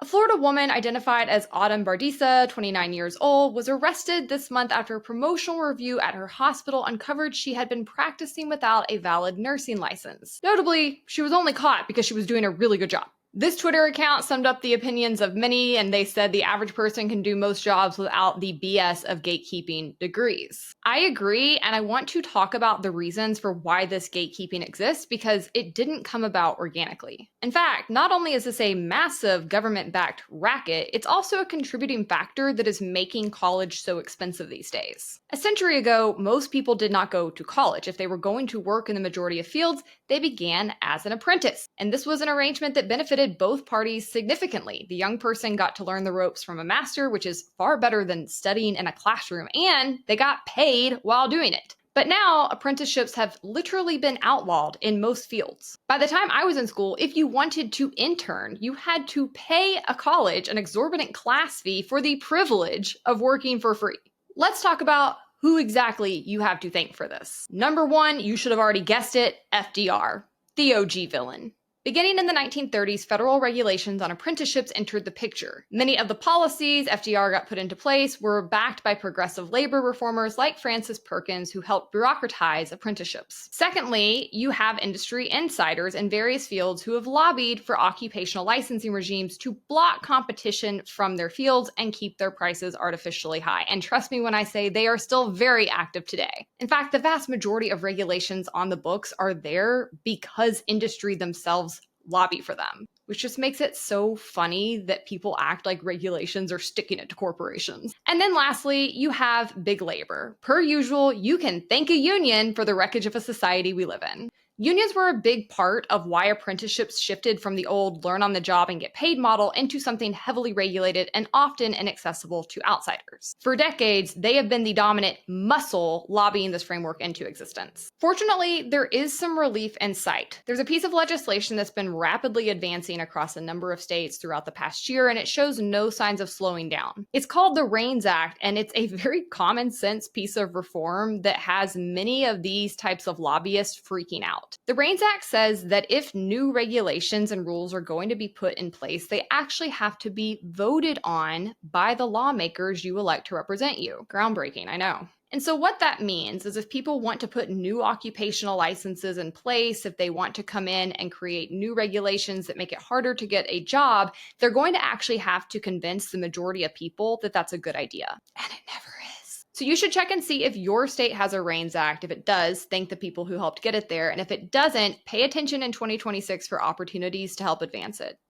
A Florida woman identified as Autumn Bardisa, 29 years old, was arrested this month after a promotional review at her hospital uncovered she had been practicing without a valid nursing license. Notably, she was only caught because she was doing a really good job. This Twitter account summed up the opinions of many, and they said the average person can do most jobs without the BS of gatekeeping degrees. I agree, and I want to talk about the reasons for why this gatekeeping exists because it didn't come about organically. In fact, not only is this a massive government-backed racket, it's also a contributing factor that is making college so expensive these days. A century ago, most people did not go to college. If they were going to work in the majority of fields, they began as an apprentice. And this was an arrangement that benefited both parties significantly. The young person got to learn the ropes from a master, which is far better than studying in a classroom, and they got paid while doing it. But now, apprenticeships have literally been outlawed in most fields. By the time I was in school, if you wanted to intern, you had to pay a college an exorbitant class fee for the privilege of working for free. Let's talk about who exactly you have to thank for this. Number one, you should have already guessed it, FDR, the OG villain. Beginning in the 1930s, federal regulations on apprenticeships entered the picture. Many of the policies FDR got put into place were backed by progressive labor reformers like Francis Perkins, who helped bureaucratize apprenticeships. Secondly, you have industry insiders in various fields who have lobbied for occupational licensing regimes to block competition from their fields and keep their prices artificially high. And trust me when I say they are still very active today. In fact, the vast majority of regulations on the books are there because industry themselves lobby for them, which just makes it so funny that people act like regulations are sticking it to corporations. And then lastly, you have big labor. Per usual, you can thank a union for the wreckage of a society we live in. Unions were a big part of why apprenticeships shifted from the old learn on the job and get paid model into something heavily regulated and often inaccessible to outsiders. For decades, they have been the dominant muscle lobbying this framework into existence. Fortunately, there is some relief in sight. There's a piece of legislation that's been rapidly advancing across a number of states throughout the past year, and it shows no signs of slowing down. It's called the REINS Act, and it's a very common sense piece of reform that has many of these types of lobbyists freaking out. The REINS Act says that if new regulations and rules are going to be put in place, they actually have to be voted on by the lawmakers you elect to represent you. Groundbreaking, I know. And so what that means is if people want to put new occupational licenses in place, if they want to come in and create new regulations that make it harder to get a job, they're going to actually have to convince the majority of people that that's a good idea. And it never is. So you should check and see if your state has a REINS Act. If it does, thank the people who helped get it there. And if it doesn't, pay attention in 2026 for opportunities to help advance it.